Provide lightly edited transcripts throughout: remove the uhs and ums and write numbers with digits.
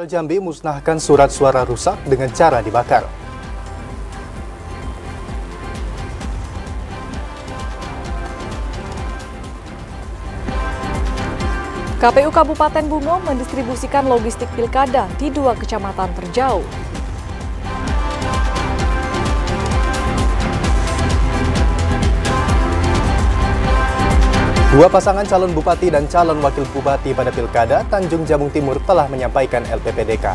Muaro Jambi musnahkan surat suara rusak dengan cara dibakar. KPU Kabupaten Bungo mendistribusikan logistik pilkada di 2 kecamatan terjauh. Dua pasangan calon bupati dan calon wakil bupati pada Pilkada Tanjung Jabung Timur telah menyampaikan LPPDK.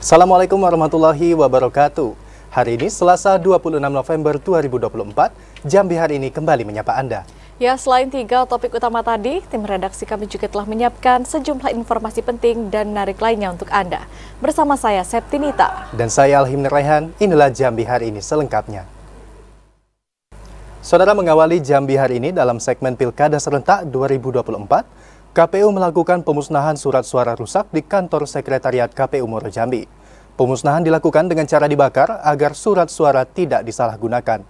Assalamualaikum warahmatullahi wabarakatuh. Hari ini Selasa 26 November 2024, Jambi hari ini kembali menyapa Anda. Ya, selain 3 topik utama tadi, tim redaksi kami juga telah menyiapkan sejumlah informasi penting dan menarik lainnya untuk Anda. Bersama saya, Septinita. Dan saya, Alhim Rehan, inilah Jambi hari ini selengkapnya. Saudara, mengawali Jambi hari ini dalam segmen Pilkada Serentak 2024, KPU melakukan pemusnahan surat suara rusak di kantor sekretariat KPU Muaro Jambi. Pemusnahan dilakukan dengan cara dibakar agar surat suara tidak disalahgunakan.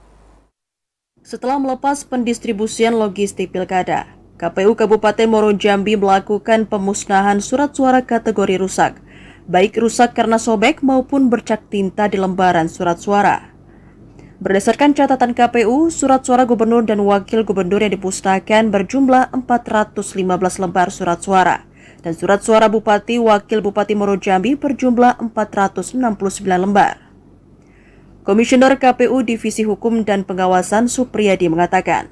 Setelah melepas pendistribusian logistik pilkada, KPU Kabupaten Muaro Jambi melakukan pemusnahan surat suara kategori rusak, baik rusak karena sobek maupun bercak tinta di lembaran surat suara. Berdasarkan catatan KPU, surat suara gubernur dan wakil gubernur yang dimusnahkan berjumlah 415 lembar surat suara, dan surat suara bupati wakil bupati Muaro Jambi berjumlah 469 lembar. Komisioner KPU Divisi Hukum dan Pengawasan Supriyadi mengatakan,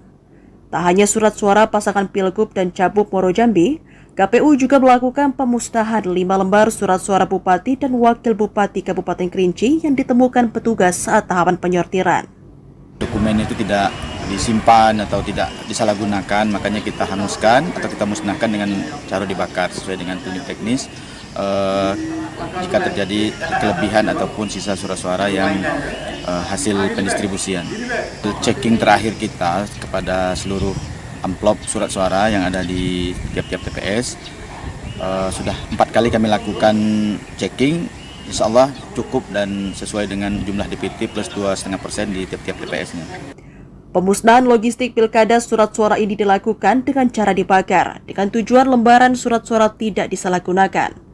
tak hanya surat suara pasangan Pilgub dan Cabup Muaro Jambi, KPU juga melakukan pemusnahan 5 lembar surat suara Bupati dan Wakil Bupati Kabupaten Kerinci yang ditemukan petugas saat tahapan penyortiran. Dokumen itu tidak disimpan atau tidak disalahgunakan, makanya kita hanguskan atau kita musnahkan dengan cara dibakar sesuai dengan petunjuk teknis. Jika terjadi kelebihan ataupun sisa surat suara yang hasil pendistribusian. Checking terakhir kita kepada seluruh amplop surat suara yang ada di tiap-tiap TPS. Sudah 4 kali kami lakukan checking, insya Allah cukup dan sesuai dengan jumlah DPT plus 2,5% di tiap-tiap TPS-nya. Pemusnahan logistik pilkada surat suara ini dilakukan dengan cara dibakar, dengan tujuan lembaran surat suara tidak disalahgunakan.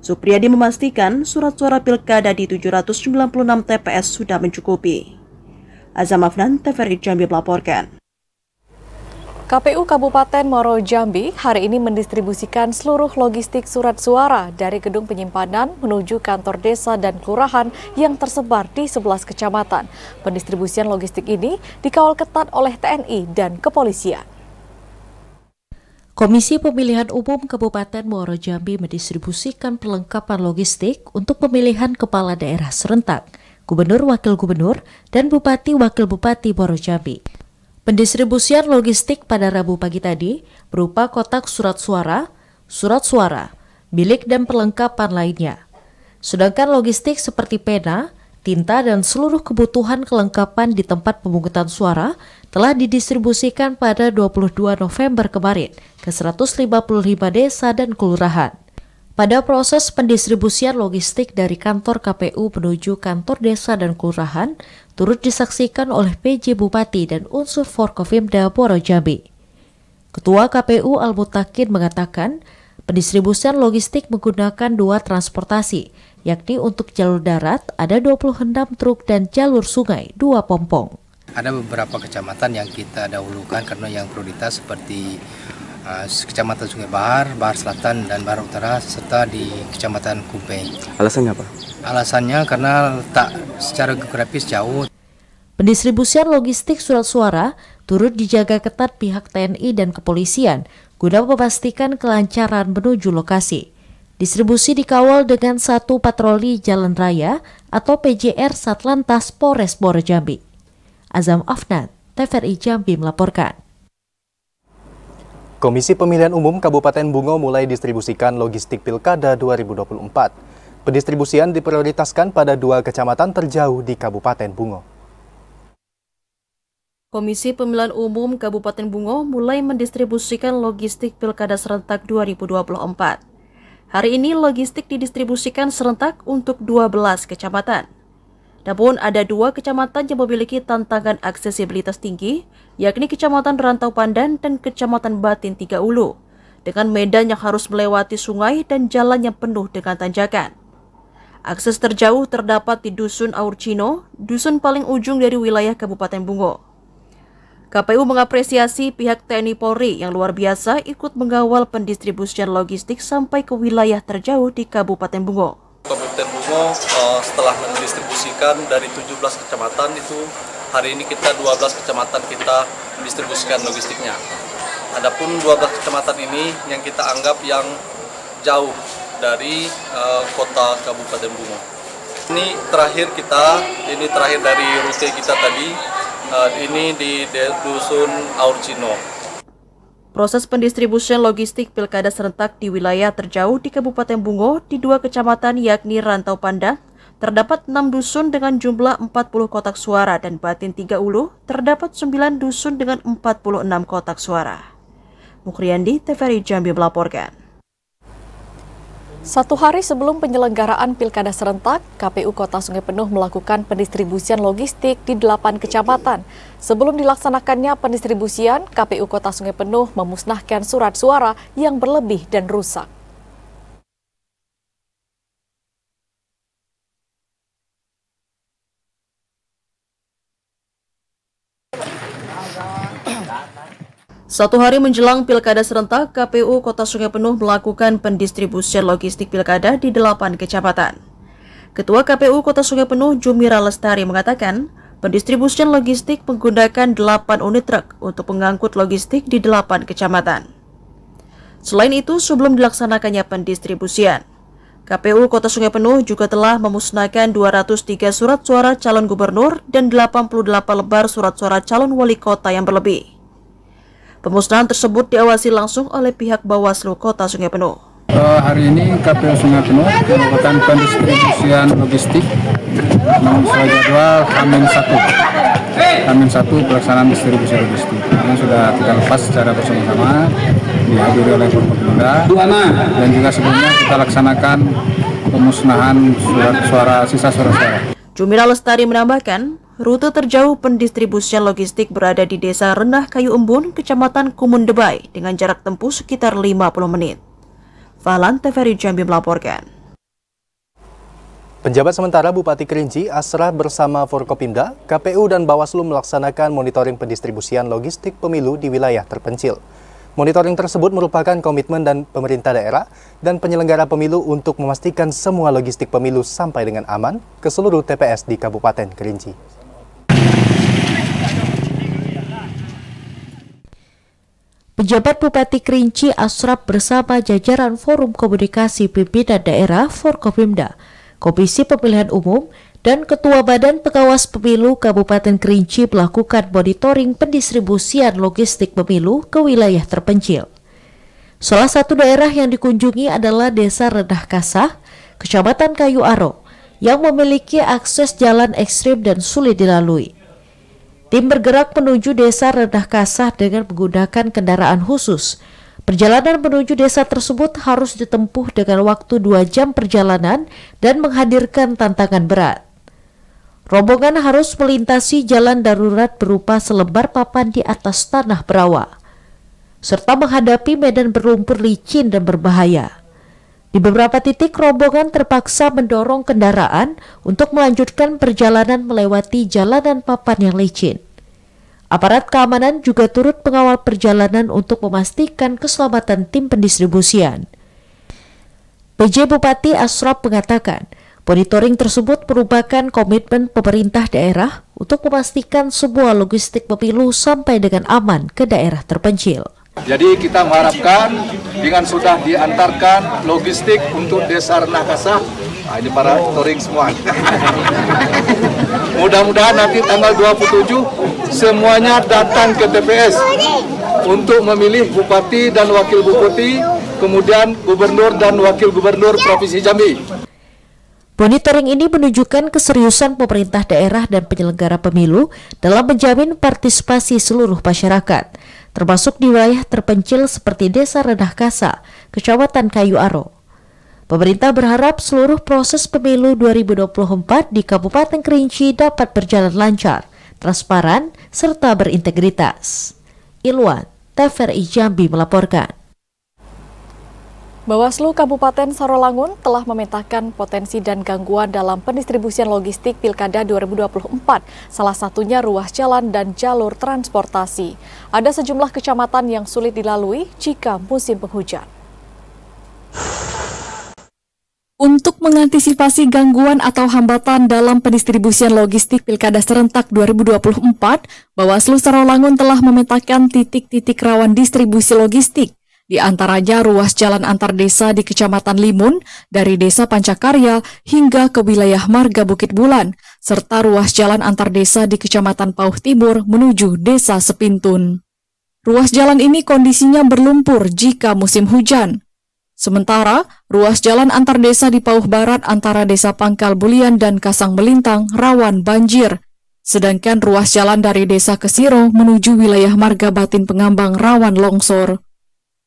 Supriyadi memastikan surat suara pilkada di 796 TPS sudah mencukupi. Azam Afnan, TVRI Jambi melaporkan. KPU Kabupaten Muaro Jambi hari ini mendistribusikan seluruh logistik surat suara dari gedung penyimpanan menuju kantor desa dan kelurahan yang tersebar di 11 kecamatan. Pendistribusian logistik ini dikawal ketat oleh TNI dan kepolisian. Komisi Pemilihan Umum Kabupaten Muaro Jambi mendistribusikan perlengkapan logistik untuk pemilihan kepala daerah serentak, gubernur, wakil gubernur, dan bupati wakil bupati Muaro Jambi. Pendistribusian logistik pada Rabu pagi tadi berupa kotak surat suara, bilik dan perlengkapan lainnya. Sedangkan logistik seperti pena, tinta, dan seluruh kebutuhan kelengkapan di tempat pemungutan suara telah didistribusikan pada 22 November kemarin ke 155 desa dan kelurahan. Pada proses pendistribusian logistik dari kantor KPU menuju kantor desa dan kelurahan, turut disaksikan oleh PJ Bupati dan unsur Forkopimda Muaro Jambi. Ketua KPU Al-Mutakin mengatakan, pendistribusian logistik menggunakan 2 transportasi, yakni untuk jalur darat ada 26 truk dan jalur sungai 2 pompong. Ada beberapa kecamatan yang kita dahulukan karena yang prioritas seperti Kecamatan Sungai Bahar, Bahar Selatan, dan Bahar Utara, serta di Kecamatan Kumpeng. Alasannya apa? Alasannya karena letak secara geografis jauh. Pendistribusian logistik surat suara turut dijaga ketat pihak TNI dan kepolisian guna memastikan kelancaran menuju lokasi. Distribusi dikawal dengan 1 patroli jalan raya atau PJR Satlantas Polres Muaro Jambi. Azam Afnan, TVRI Jambi melaporkan. Komisi Pemilihan Umum Kabupaten Bungo mulai distribusikan logistik Pilkada 2024. Pendistribusian diprioritaskan pada 2 kecamatan terjauh di Kabupaten Bungo. Komisi Pemilihan Umum Kabupaten Bungo mulai mendistribusikan logistik Pilkada Serentak 2024. Hari ini logistik didistribusikan serentak untuk 12 kecamatan. Namun ada 2 kecamatan yang memiliki tantangan aksesibilitas tinggi, yakni Kecamatan Rantau Pandan dan Kecamatan Batin Tiga Ulu, dengan medan yang harus melewati sungai dan jalan yang penuh dengan tanjakan. Akses terjauh terdapat di Dusun Aurcino, dusun paling ujung dari wilayah Kabupaten Bungo. KPU mengapresiasi pihak TNI Polri yang luar biasa ikut mengawal pendistribusian logistik sampai ke wilayah terjauh di Kabupaten Bungo. Kabupaten Bungo setelah mendistribusikan dari 17 kecamatan itu, hari ini kita 12 kecamatan kita distribusikan logistiknya. Adapun 12 kecamatan ini yang kita anggap yang jauh dari kota Kabupaten Bungo. Ini terakhir dari rute kita tadi. Ini di Dusun Aurcino. Proses pendistribusian logistik pilkada serentak di wilayah terjauh di Kabupaten Bungo di 2 kecamatan yakni Rantau Pandan, terdapat 6 dusun dengan jumlah 40 kotak suara dan Batin Tiga Ulu terdapat 9 dusun dengan 46 kotak suara. Mukriandi, TVRI Jambi melaporkan. 1 hari sebelum penyelenggaraan Pilkada serentak, KPU Kota Sungai Penuh melakukan pendistribusian logistik di 8 kecamatan. Sebelum dilaksanakannya pendistribusian, KPU Kota Sungai Penuh memusnahkan surat suara yang berlebih dan rusak. Satu hari menjelang Pilkada serentak, KPU Kota Sungai Penuh melakukan pendistribusian logistik Pilkada di 8 kecamatan. Ketua KPU Kota Sungai Penuh, Jumira Lestari, mengatakan pendistribusian logistik menggunakan 8 unit truk untuk mengangkut logistik di 8 kecamatan. Selain itu, sebelum dilaksanakannya pendistribusian, KPU Kota Sungai Penuh juga telah memusnahkan 203 surat suara calon gubernur dan 88 lembar surat suara calon wali kota yang berlebih. Pemusnahan tersebut diawasi langsung oleh pihak Bawaslu Kota Sungai Penuh. Hari ini KPU Sungai Penuh melakukan pendistribusian logistik sesuai jadwal H-1 pelaksanaan distribusi logistik. Ini sudah kita lepas secara bersama-sama, dihadiri oleh Forkopimda, dan juga sebelumnya kita laksanakan pemusnahan sisa suara-suara. Jumira Lestari menambahkan, rute terjauh pendistribusian logistik berada di Desa Renah Kayu Embun, Kecamatan Kumundebai, dengan jarak tempuh sekitar 50 menit. Fahlan, TVRI Jambi melaporkan. Penjabat sementara Bupati Kerinci, Asrah bersama Forkopimda, KPU dan Bawaslu melaksanakan monitoring pendistribusian logistik pemilu di wilayah terpencil. Monitoring tersebut merupakan komitmen dan pemerintah daerah dan penyelenggara pemilu untuk memastikan semua logistik pemilu sampai dengan aman ke seluruh TPS di Kabupaten Kerinci. Penjabat Bupati Kerinci Asraf bersama jajaran Forum Komunikasi Pimpinan Daerah Forkopimda, Komisi Pemilihan Umum, dan Ketua Badan Pengawas Pemilu Kabupaten Kerinci melakukan monitoring pendistribusian logistik pemilu ke wilayah terpencil. Salah satu daerah yang dikunjungi adalah Desa Renah Kasah, Kecamatan Kayu Aro, yang memiliki akses jalan ekstrim dan sulit dilalui. Tim bergerak menuju Desa Renah Kasah dengan menggunakan kendaraan khusus. Perjalanan menuju desa tersebut harus ditempuh dengan waktu 2 jam perjalanan dan menghadirkan tantangan berat. Rombongan harus melintasi jalan darurat berupa selebar papan di atas tanah berawa, serta menghadapi medan berlumpur licin dan berbahaya. Di beberapa titik, rombongan terpaksa mendorong kendaraan untuk melanjutkan perjalanan melewati jalanan papan yang licin. Aparat keamanan juga turut mengawal perjalanan untuk memastikan keselamatan tim pendistribusian. PJ Bupati Asraf mengatakan, monitoring tersebut merupakan komitmen pemerintah daerah untuk memastikan semua logistik pemilu sampai dengan aman ke daerah terpencil. Jadi kita mengharapkan dengan sudah diantarkan logistik untuk Desa Renah Kasah, ini para touring semua. Mudah-mudahan nanti tanggal 27 semuanya datang ke TPS untuk memilih Bupati dan Wakil Bupati, kemudian Gubernur dan Wakil Gubernur Provinsi Jambi. Monitoring ini menunjukkan keseriusan pemerintah daerah dan penyelenggara pemilu dalam menjamin partisipasi seluruh masyarakat, termasuk di wilayah terpencil seperti Desa Renah Kasah, Kecamatan Kayu Aro. Pemerintah berharap seluruh proses pemilu 2024 di Kabupaten Kerinci dapat berjalan lancar, transparan, serta berintegritas. Ilwan, TVRI Jambi melaporkan. Bawaslu Kabupaten Sarolangun telah memetakan potensi dan gangguan dalam pendistribusian logistik Pilkada 2024, salah satunya ruas jalan dan jalur transportasi. Ada sejumlah kecamatan yang sulit dilalui jika musim penghujan. Untuk mengantisipasi gangguan atau hambatan dalam pendistribusian logistik Pilkada serentak 2024, Bawaslu Sarolangun telah memetakan titik-titik rawan distribusi logistik. Di antaranya ruas jalan antar desa di Kecamatan Limun, dari Desa Pancakarya hingga ke wilayah Marga Bukit Bulan, serta ruas jalan antar desa di Kecamatan Pauh Timur menuju Desa Sepintun. Ruas jalan ini kondisinya berlumpur jika musim hujan. Sementara, ruas jalan antar desa di Pauh Barat antara Desa Pangkal Bulian dan Kasang Melintang rawan banjir. Sedangkan ruas jalan dari Desa Kesiro menuju wilayah Marga Batin Pengambang rawan longsor.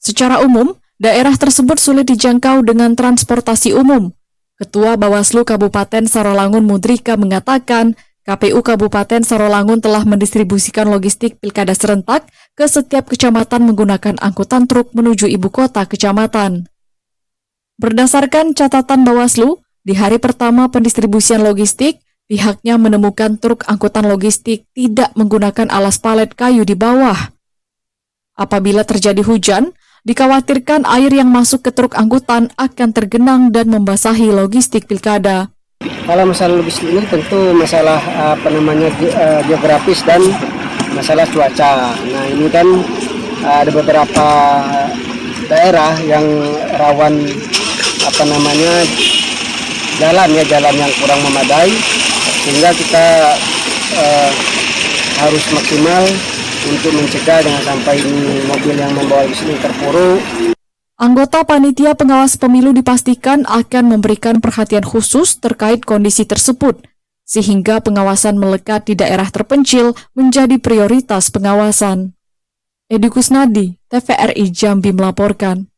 Secara umum, daerah tersebut sulit dijangkau dengan transportasi umum. Ketua Bawaslu Kabupaten Sarolangun Mudrika mengatakan, KPU Kabupaten Sarolangun telah mendistribusikan logistik Pilkada serentak ke setiap kecamatan menggunakan angkutan truk menuju ibu kota kecamatan. Berdasarkan catatan Bawaslu, di hari pertama pendistribusian logistik, pihaknya menemukan truk angkutan logistik tidak menggunakan alas palet kayu di bawah. Apabila terjadi hujan, dikhawatirkan air yang masuk ke truk angkutan akan tergenang dan membasahi logistik Pilkada. Kalau masalah logistik ini tentu masalah geografis dan masalah cuaca. Nah ini kan ada beberapa daerah yang rawan jalan yang kurang memadai, sehingga kita harus maksimal untuk mencegah jangan sampai ini mobil yang membawa bus ini terpuruk. Anggota Panitia Pengawas Pemilu dipastikan akan memberikan perhatian khusus terkait kondisi tersebut, sehingga pengawasan melekat di daerah terpencil menjadi prioritas pengawasan. Edi Kusnadi, TVRI Jambi melaporkan.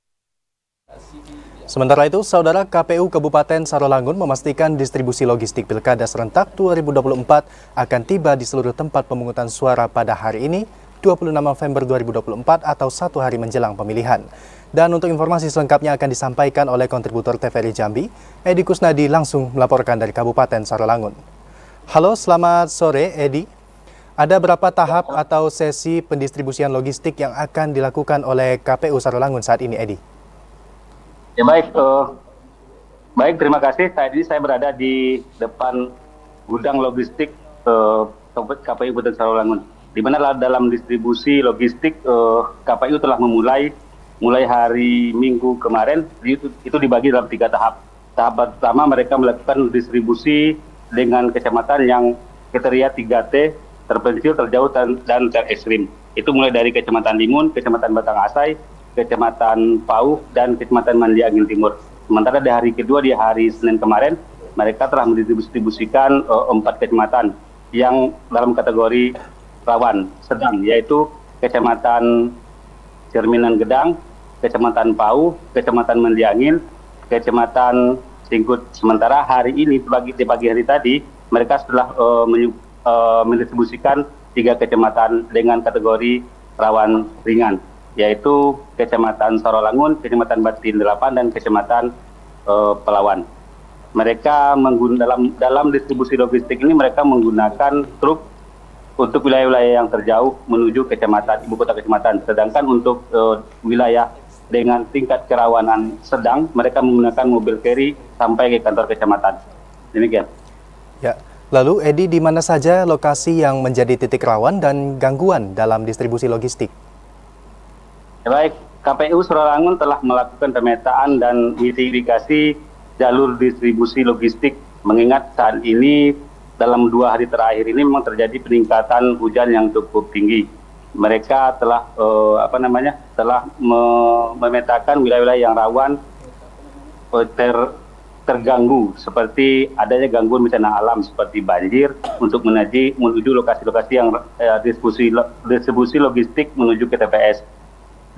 Sementara itu, Saudara, KPU Kabupaten Sarolangun memastikan distribusi logistik Pilkada serentak 2024 akan tiba di seluruh tempat pemungutan suara pada hari ini, 26 November 2024 atau 1 hari menjelang pemilihan. Dan untuk informasi selengkapnya akan disampaikan oleh kontributor TVRI Jambi, Edi Kusnadi langsung melaporkan dari Kabupaten Sarolangun. Halo, selamat sore Edi. Ada berapa tahap atau sesi pendistribusian logistik yang akan dilakukan oleh KPU Sarolangun saat ini, Edi? Ya baik, terima kasih. Tadi saya berada di depan gudang logistik KPU Kabupaten Sarolangun, di mana dalam distribusi logistik KPU telah mulai hari Minggu kemarin. Itu dibagi dalam 3 tahap. Tahap pertama mereka melakukan distribusi dengan kecamatan yang kriteria 3T, terpencil, terjauh, dan terekstrim. Itu mulai dari Kecamatan Limun, Kecamatan Batang Asai, Kecamatan Pauh, dan Kecamatan Mandi Angin Timur. Sementara di hari kedua, di hari Senin kemarin, mereka telah mendistribusikan 4 kecamatan yang dalam kategori rawan sedang, yaitu Kecamatan Cerminan Gedang, Kecamatan Pauh, Kecamatan Mandi Angin, Kecamatan Singkut. Sementara hari ini, di pagi hari tadi, mereka setelah mendistribusikan 3 kecamatan dengan kategori rawan ringan, yaitu Kecamatan Sarolangun, Kecamatan Batin 8, dan Kecamatan Pelawan. Mereka dalam distribusi logistik ini mereka menggunakan truk untuk wilayah-wilayah yang terjauh menuju kecamatan, ibu kota kecamatan. Sedangkan untuk wilayah dengan tingkat kerawanan sedang, mereka menggunakan mobil carry sampai ke kantor kecamatan. Demikian. Ya, lalu Edi, di mana saja lokasi yang menjadi titik rawan dan gangguan dalam distribusi logistik? Baik, KPU Sarolangun telah melakukan pemetaan dan identifikasi jalur distribusi logistik, mengingat saat ini dalam 2 hari terakhir ini memang terjadi peningkatan hujan yang cukup tinggi. Mereka telah memetakan wilayah-wilayah yang rawan terganggu, seperti adanya gangguan bencana alam seperti banjir, untuk menuju lokasi-lokasi yang distribusi logistik menuju ke TPS.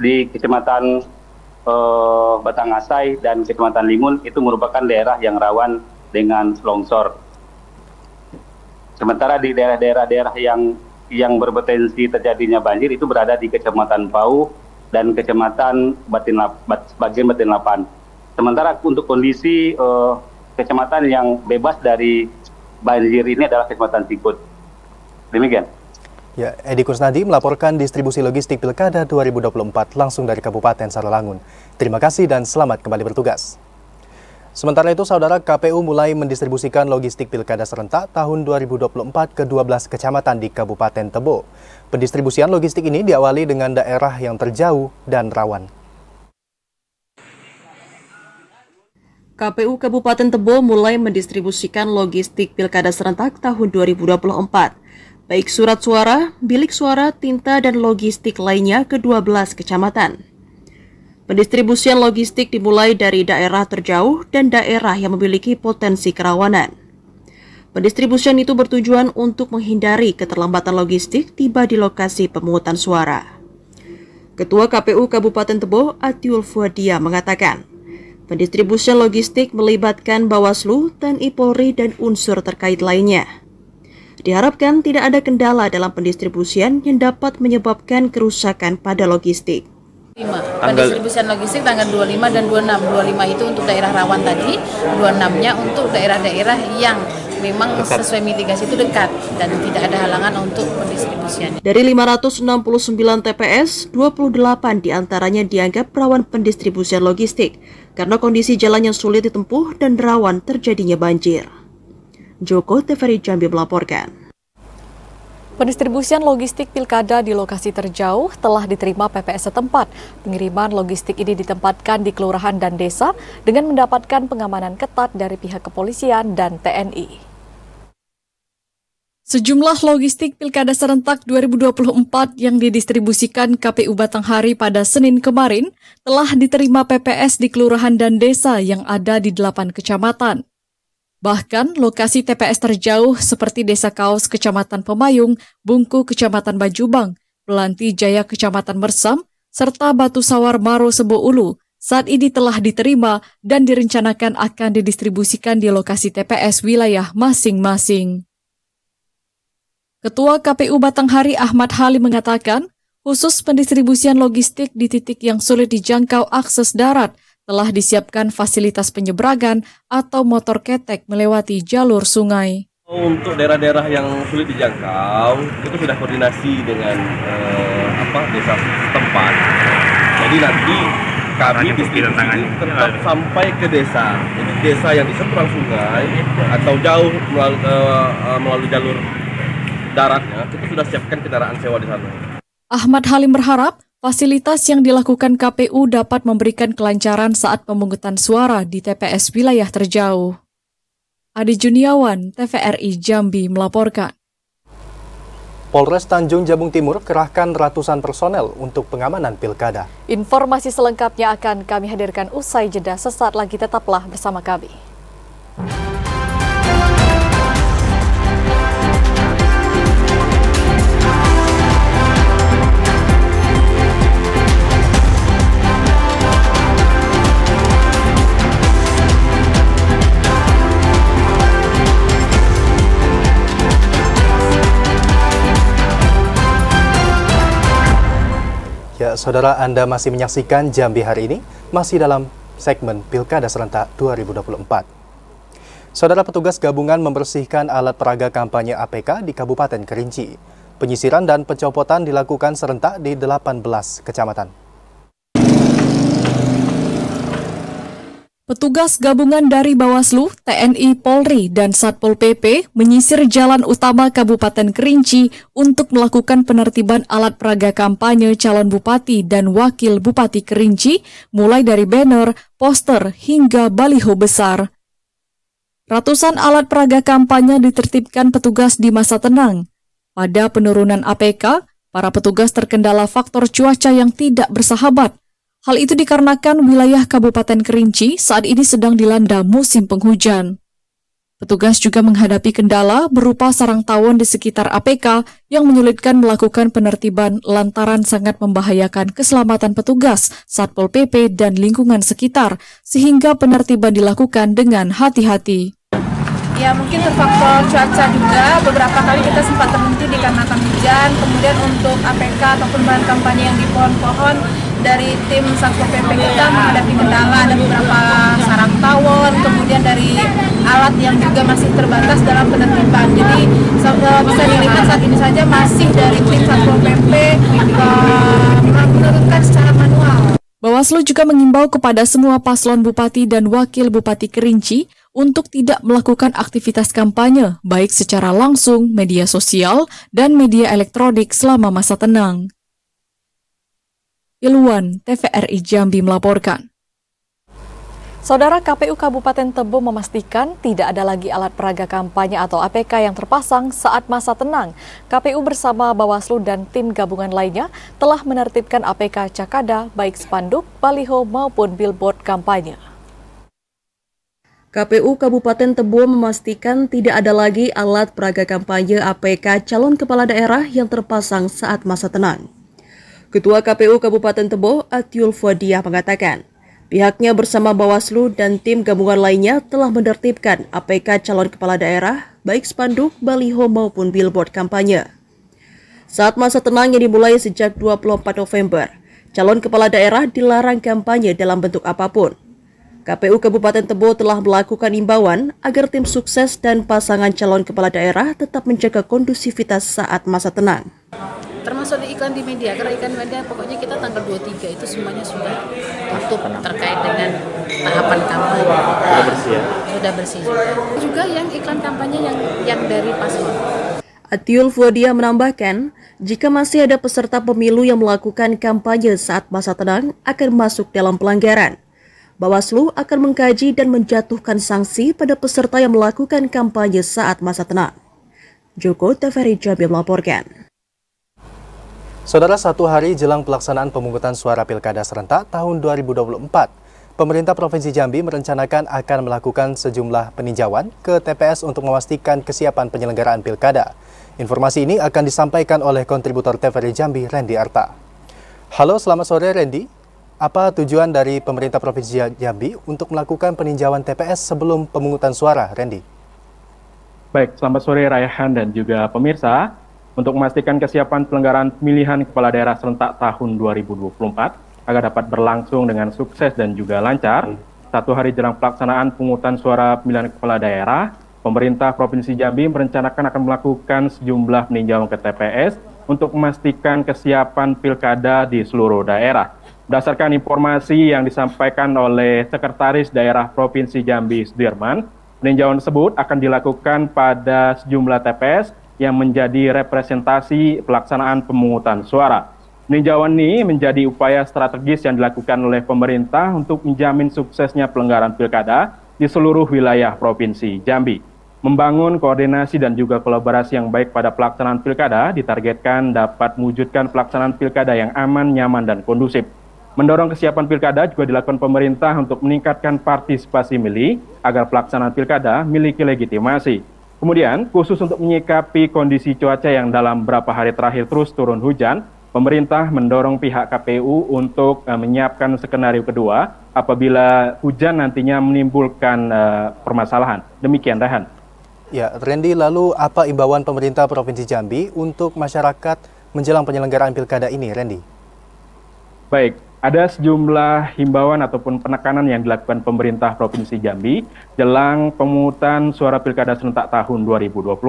Di Kecamatan Batangasai dan Kecamatan Lingun itu merupakan daerah yang rawan dengan longsor. Sementara di daerah-daerah yang berpotensi terjadinya banjir itu berada di Kecamatan Pau dan Kecamatan bagian Batinlapan. Sementara untuk kondisi kecamatan yang bebas dari banjir ini adalah Kecamatan Sikut. Demikian. Ya, Edi Kusnadi melaporkan distribusi logistik Pilkada 2024 langsung dari Kabupaten Saralangun. Terima kasih dan selamat kembali bertugas. Sementara itu, Saudara, KPU mulai mendistribusikan logistik Pilkada serentak tahun 2024 ke 12 kecamatan di Kabupaten Tebo. Pendistribusian logistik ini diawali dengan daerah yang terjauh dan rawan. KPU Kabupaten Tebo mulai mendistribusikan logistik Pilkada serentak tahun 2024. Baik surat suara, bilik suara, tinta, dan logistik lainnya ke 12 kecamatan. Pendistribusian logistik dimulai dari daerah terjauh dan daerah yang memiliki potensi kerawanan. Pendistribusian itu bertujuan untuk menghindari keterlambatan logistik tiba di lokasi pemungutan suara. Ketua KPU Kabupaten Tebo, Atiul Fuadia, mengatakan, pendistribusian logistik melibatkan Bawaslu, TNI Polri, dan unsur terkait lainnya. Diharapkan tidak ada kendala dalam pendistribusian yang dapat menyebabkan kerusakan pada logistik. Pendistribusian logistik tanggal 25 dan 26. 25 itu untuk daerah rawan tadi, 26-nya untuk daerah-daerah yang memang sesuai mitigasi itu dekat dan tidak ada halangan untuk pendistribusiannya. Dari 569 TPS, 28 diantaranya dianggap rawan pendistribusian logistik karena kondisi jalan yang sulit ditempuh dan rawan terjadinya banjir. Joko TVRI Jambi melaporkan. Pendistribusian logistik Pilkada di lokasi terjauh telah diterima PPS setempat. Pengiriman logistik ini ditempatkan di kelurahan dan desa dengan mendapatkan pengamanan ketat dari pihak kepolisian dan TNI. Sejumlah logistik Pilkada serentak 2024 yang didistribusikan KPU Batanghari pada Senin kemarin telah diterima PPS di kelurahan dan desa yang ada di 8 kecamatan. Bahkan lokasi TPS terjauh seperti Desa Kaos Kecamatan Pemayung, Bungku Kecamatan Bajubang, Pelanti Jaya Kecamatan Mersam, serta Batu Sawar Maro Seboulu saat ini telah diterima dan direncanakan akan didistribusikan di lokasi TPS wilayah masing-masing. Ketua KPU Batanghari Ahmad Halim mengatakan, khusus pendistribusian logistik di titik yang sulit dijangkau akses darat, telah disiapkan fasilitas penyeberangan atau motor ketek melewati jalur sungai. Untuk daerah-daerah yang sulit dijangkau, itu sudah koordinasi dengan desa setempat. Jadi nanti kami distribusi tetap sampai ke desa. Jadi desa yang di seberang sungai atau jauh melalui jalur daratnya, kita sudah siapkan kendaraan sewa di sana. Ahmad Halim berharap fasilitas yang dilakukan KPU dapat memberikan kelancaran saat pemungutan suara di TPS wilayah terjauh. Adi Juniawan, TVRI Jambi melaporkan. Polres Tanjung Jabung Timur kerahkan ratusan personel untuk pengamanan pilkada. Informasi selengkapnya akan kami hadirkan usai jeda. Sesaat lagi tetaplah bersama kami. Ya, Saudara, Anda masih menyaksikan Jambi hari ini, masih dalam segmen Pilkada Serentak 2024. Saudara, petugas gabungan membersihkan alat peraga kampanye APK di Kabupaten Kerinci. Penyisiran dan pencopotan dilakukan serentak di 18 kecamatan. Petugas gabungan dari Bawaslu, TNI, Polri, dan Satpol PP menyisir jalan utama Kabupaten Kerinci untuk melakukan penertiban alat peraga kampanye calon bupati dan wakil bupati Kerinci, mulai dari banner, poster, hingga baliho besar. Ratusan alat peraga kampanye ditertibkan petugas di masa tenang. Pada penurunan APK, para petugas terkendala faktor cuaca yang tidak bersahabat. Hal itu dikarenakan wilayah Kabupaten Kerinci saat ini sedang dilanda musim penghujan. Petugas juga menghadapi kendala berupa sarang tawon di sekitar APK yang menyulitkan melakukan penertiban lantaran sangat membahayakan keselamatan petugas, Satpol PP, dan lingkungan sekitar, sehingga penertiban dilakukan dengan hati-hati. Ya mungkin terfaktor cuaca juga, beberapa kali kita sempat terhenti dikarenakan hujan, kemudian untuk APK ataupun bahan kampanye yang di pohon-pohon, dari tim Satpol PP kita menghadapi kendala, ada beberapa sarang tawon, kemudian dari alat yang juga masih terbatas dalam penertiban. Jadi bisa dilihat saat ini saja masih dari tim Satpol PP menurunkan secara manual. Bawaslu juga mengimbau kepada semua paslon Bupati dan Wakil Bupati Kerinci untuk tidak melakukan aktivitas kampanye, baik secara langsung, media sosial, dan media elektronik selama masa tenang. Ilwan, TVRI Jambi melaporkan. Saudara, KPU Kabupaten Tebo memastikan tidak ada lagi alat peraga kampanye atau APK yang terpasang saat masa tenang. KPU bersama Bawaslu dan tim gabungan lainnya telah menertibkan APK Cakada, baik spanduk, baliho maupun billboard kampanye. KPU Kabupaten Tebo memastikan tidak ada lagi alat peraga kampanye APK calon kepala daerah yang terpasang saat masa tenang. Ketua KPU Kabupaten Tebo, Atiul Fuadiah, mengatakan, pihaknya bersama Bawaslu dan tim gabungan lainnya telah menertibkan APK calon kepala daerah, baik spanduk, baliho maupun billboard kampanye. Saat masa tenang yang dimulai sejak 24 November, calon kepala daerah dilarang kampanye dalam bentuk apapun. KPU Kabupaten Tebo telah melakukan imbauan agar tim sukses dan pasangan calon kepala daerah tetap menjaga kondusivitas saat masa tenang. Termasuk di iklan di media, karena iklan media pokoknya kita tanggal 23 itu semuanya sudah tutup terkait dengan tahapan kampanye. Sudah bersih ya? Sudah bersih juga. Juga yang iklan kampanye yang dari paslon. Atiul Fuadiah menambahkan, jika masih ada peserta pemilu yang melakukan kampanye saat masa tenang akan masuk dalam pelanggaran. Bawaslu akan mengkaji dan menjatuhkan sanksi pada peserta yang melakukan kampanye saat masa tenang. Joko, TVRI Jambi melaporkan. Saudara, satu hari jelang pelaksanaan pemungutan suara Pilkada serentak tahun 2024, pemerintah Provinsi Jambi merencanakan akan melakukan sejumlah peninjauan ke TPS untuk memastikan kesiapan penyelenggaraan Pilkada. Informasi ini akan disampaikan oleh kontributor TVRI Jambi, Randy Arta. Halo, selamat sore Randy. Apa tujuan dari pemerintah Provinsi Jambi untuk melakukan peninjauan TPS sebelum pemungutan suara, Randy? Baik, selamat sore Raihan dan juga pemirsa. Untuk memastikan kesiapan penyelenggaraan pemilihan kepala daerah serentak tahun 2024 agar dapat berlangsung dengan sukses dan juga lancar, satu hari jelang pelaksanaan pemungutan suara pemilihan kepala daerah, pemerintah Provinsi Jambi merencanakan akan melakukan sejumlah peninjauan ke TPS untuk memastikan kesiapan pilkada di seluruh daerah. Berdasarkan informasi yang disampaikan oleh Sekretaris Daerah Provinsi Jambi Sudirman, peninjauan tersebut akan dilakukan pada sejumlah TPS yang menjadi representasi pelaksanaan pemungutan suara. Peninjauan ini menjadi upaya strategis yang dilakukan oleh pemerintah untuk menjamin suksesnya pelanggaran pilkada di seluruh wilayah Provinsi Jambi. Membangun koordinasi dan juga kolaborasi yang baik pada pelaksanaan pilkada ditargetkan dapat mewujudkan pelaksanaan pilkada yang aman, nyaman, dan kondusif. Mendorong kesiapan pilkada juga dilakukan pemerintah untuk meningkatkan partisipasi milih agar pelaksanaan pilkada memiliki legitimasi. Kemudian, khusus untuk menyikapi kondisi cuaca yang dalam beberapa hari terakhir terus turun hujan, pemerintah mendorong pihak KPU untuk menyiapkan skenario kedua apabila hujan nantinya menimbulkan permasalahan. Demikian, Rehan. Ya, Randy, lalu apa imbauan pemerintah Provinsi Jambi untuk masyarakat menjelang penyelenggaraan pilkada ini, Randy? Baik, ada sejumlah himbauan ataupun penekanan yang dilakukan pemerintah Provinsi Jambi jelang pemungutan suara pilkada serentak tahun 2024.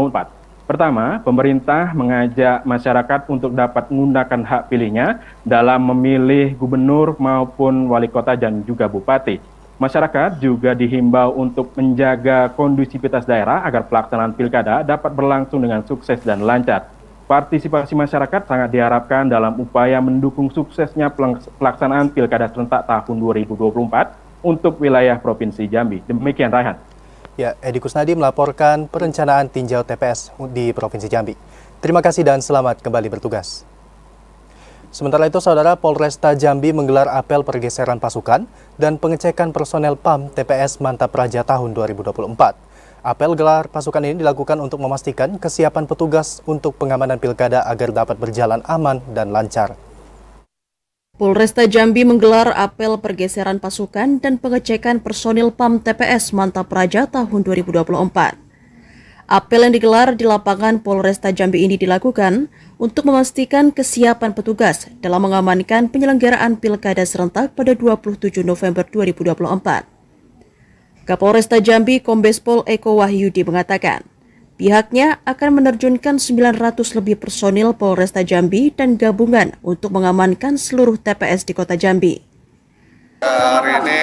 Pertama, pemerintah mengajak masyarakat untuk dapat menggunakan hak pilihnya dalam memilih gubernur maupun wali kota dan juga bupati. Masyarakat juga dihimbau untuk menjaga kondusivitas daerah agar pelaksanaan pilkada dapat berlangsung dengan sukses dan lancar. Partisipasi masyarakat sangat diharapkan dalam upaya mendukung suksesnya pelaksanaan Pilkada serentak tahun 2024 untuk wilayah Provinsi Jambi. Demikian, Raihan. Ya, Edi Kusnadi melaporkan perencanaan tinjau TPS di Provinsi Jambi. Terima kasih dan selamat kembali bertugas. Sementara itu, Saudara, Polresta Jambi menggelar apel pergeseran pasukan dan pengecekan personel PAM TPS Mantap Raja tahun 2024. Apel gelar pasukan ini dilakukan untuk memastikan kesiapan petugas untuk pengamanan pilkada agar dapat berjalan aman dan lancar. Polresta Jambi menggelar apel pergeseran pasukan dan pengecekan personil PAM TPS Mantap Praja tahun 2024. Apel yang digelar di lapangan Polresta Jambi ini dilakukan untuk memastikan kesiapan petugas dalam mengamankan penyelenggaraan pilkada serentak pada 27 November 2024. Kapolresta Jambi Kombes Pol Eko Wahyudi mengatakan, pihaknya akan menerjunkan 900 lebih personil Polresta Jambi dan gabungan untuk mengamankan seluruh TPS di Kota Jambi. Hari ini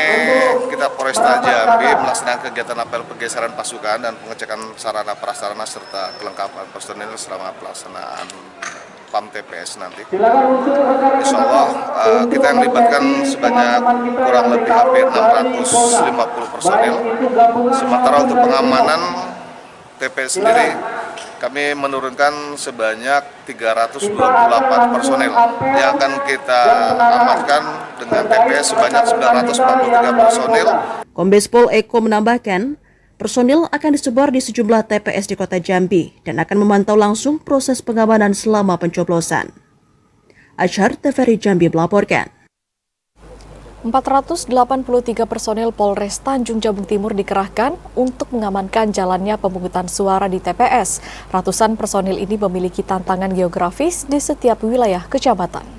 kita Polresta Jambi melaksanakan kegiatan apel pergeseran pasukan dan pengecekan sarana prasarana serta kelengkapan personil selama pelaksanaan PAM TPS nanti. Insya Allah kita yang melibatkan sebanyak kurang lebih hampir 650 personil. Sementara untuk pengamanan TPS sendiri kami menurunkan sebanyak 328 personil yang akan kita amankan dengan TPS sebanyak 943 personil. Kombes Pol Eko menambahkan, personil akan disebar di sejumlah TPS di Kota Jambi dan akan memantau langsung proses pengamanan selama pencoblosan. Ashar TVRI Jambi melaporkan. 483 personil Polres Tanjung Jabung Timur dikerahkan untuk mengamankan jalannya pemungutan suara di TPS. Ratusan personil ini memiliki tantangan geografis di setiap wilayah kecamatan.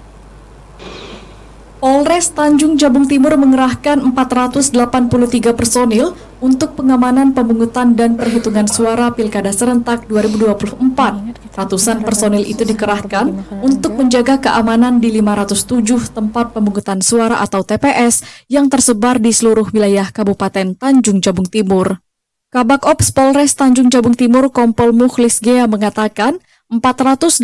Polres Tanjung Jabung Timur mengerahkan 483 personil untuk pengamanan pemungutan dan perhitungan suara Pilkada Serentak 2024. Ratusan personil itu dikerahkan untuk menjaga keamanan di 507 tempat pemungutan suara atau TPS yang tersebar di seluruh wilayah Kabupaten Tanjung Jabung Timur. Kabak Ops Polres Tanjung Jabung Timur Kompol Mukhlis Gea mengatakan, 483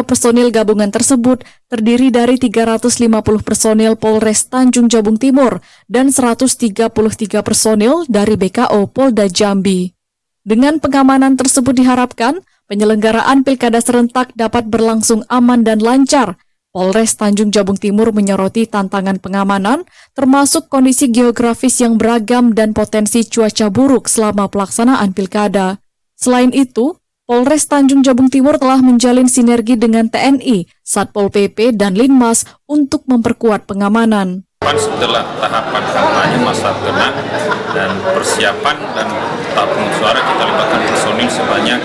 personil gabungan tersebut terdiri dari 350 personil Polres Tanjung Jabung Timur dan 133 personil dari BKO Polda Jambi. Dengan pengamanan tersebut diharapkan penyelenggaraan Pilkada Serentak dapat berlangsung aman dan lancar. Polres Tanjung Jabung Timur menyoroti tantangan pengamanan, termasuk kondisi geografis yang beragam dan potensi cuaca buruk selama pelaksanaan pilkada. Selain itu, Polres Tanjung Jabung Timur telah menjalin sinergi dengan TNI, Satpol PP, dan Linmas untuk memperkuat pengamanan. Setelah tahapan kampanye masa tenang dan persiapan dan tahap pemungutan suara, kita libatkan personil sebanyak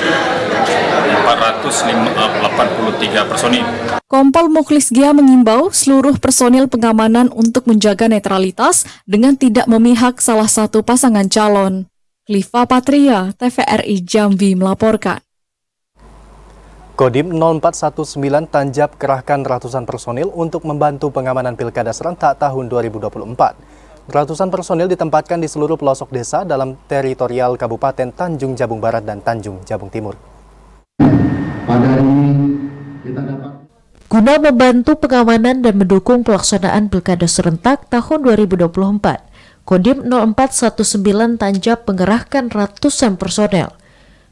483 personil. Kompol Mukhlis Gea mengimbau seluruh personil pengamanan untuk menjaga netralitas dengan tidak memihak salah satu pasangan calon. Kliva Patria, TVRI Jambi melaporkan. Kodim 0419 Tanjab kerahkan ratusan personil untuk membantu pengamanan Pilkada Serentak tahun 2024. Ratusan personil ditempatkan di seluruh pelosok desa dalam teritorial Kabupaten Tanjung Jabung Barat dan Tanjung Jabung Timur. Guna membantu pengamanan dan mendukung pelaksanaan Pilkada Serentak tahun 2024, Kodim 0419 Tanjab mengerahkan ratusan personel.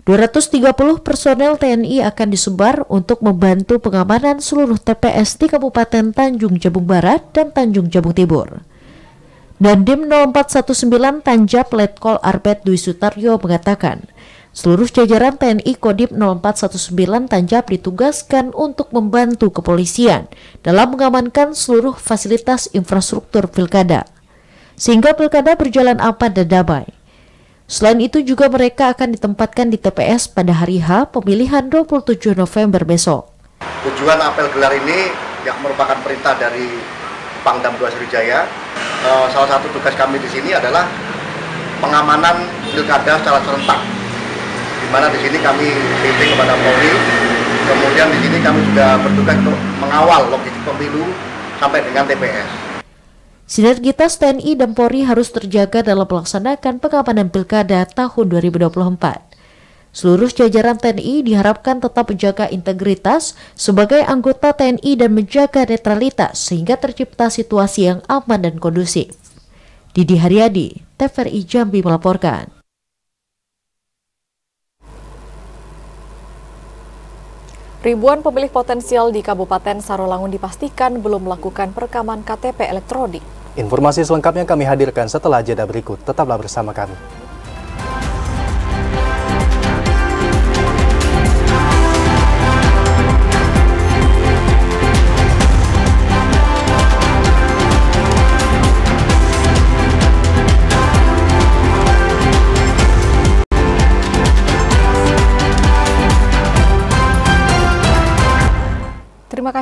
230 personel TNI akan disebar untuk membantu pengamanan seluruh TPS di Kabupaten Tanjung Jabung Barat dan Tanjung Jabung Timur. Dandim 0419 Tanjab Letkol Arbet Dwi Sutaryo mengatakan, seluruh jajaran TNI Kodim 0419 Tanjab ditugaskan untuk membantu kepolisian dalam mengamankan seluruh fasilitas infrastruktur pilkada, sehingga pilkada berjalan aman dan damai. Selain itu juga mereka akan ditempatkan di TPS pada hari H pemilihan 27 November besok. Tujuan apel gelar ini yang merupakan perintah dari Pangdam 2 Sriwijaya. Salah satu tugas kami di sini adalah pengamanan pilkada secara serentak. Di mana di sini kami briefing kepada Polri, kemudian di sini kami juga bertugas untuk mengawal logistik pemilu sampai dengan TPS. Sinergitas TNI dan Polri harus terjaga dalam melaksanakan pengamanan Pilkada tahun 2024. Seluruh jajaran TNI diharapkan tetap menjaga integritas sebagai anggota TNI dan menjaga netralitas sehingga tercipta situasi yang aman dan kondusif. Didi Haryadi, TVRI Jambi melaporkan. Ribuan pemilih potensial di Kabupaten Sarolangun dipastikan belum melakukan perekaman KTP elektronik. Informasi selengkapnya kami hadirkan setelah jeda berikut. Tetaplah bersama kami.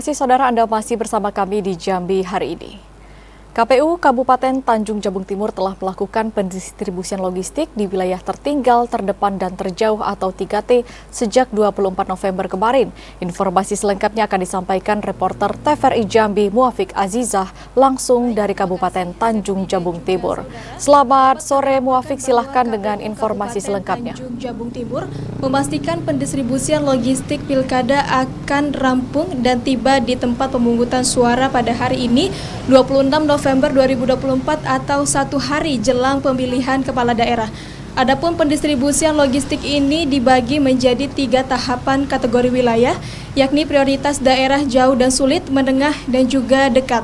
kasih saudara, Anda masih bersama kami di Jambi hari ini. KPU Kabupaten Tanjung Jabung Timur telah melakukan pendistribusian logistik di wilayah tertinggal, terdepan, dan terjauh atau 3T sejak 24 November kemarin. Informasi selengkapnya akan disampaikan reporter TVRI Jambi Muafiq Azizah langsung dari Kabupaten Tanjung Jabung Timur. Selamat sore Muafiq, silahkan dengan informasi selengkapnya. Tanjung Jabung Timur memastikan pendistribusian logistik pilkada akan rampung dan tiba di tempat pemungutan suara pada hari ini 26 November 2024 atau 1 hari jelang pemilihan kepala daerah. Adapun pendistribusian logistik ini dibagi menjadi 3 tahapan kategori wilayah, yakni prioritas daerah jauh dan sulit, menengah, dan juga dekat.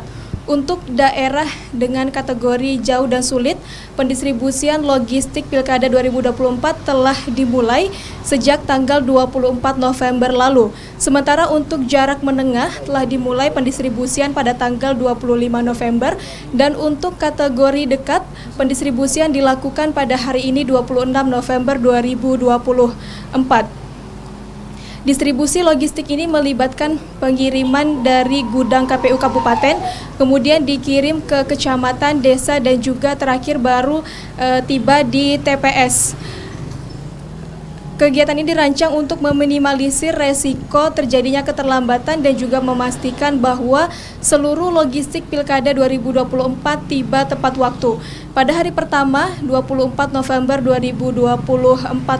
Untuk daerah dengan kategori jauh dan sulit, pendistribusian logistik Pilkada 2024 telah dimulai sejak tanggal 24 November lalu. Sementara untuk jarak menengah telah dimulai pendistribusian pada tanggal 25 November dan untuk kategori dekat, pendistribusian dilakukan pada hari ini 26 November 2024. Distribusi logistik ini melibatkan pengiriman dari gudang KPU Kabupaten, kemudian dikirim ke kecamatan, desa, dan juga terakhir baru tiba di TPS. Kegiatan ini dirancang untuk meminimalisir resiko terjadinya keterlambatan dan juga memastikan bahwa seluruh logistik Pilkada 2024 tiba tepat waktu. Pada hari pertama, 24 November 2024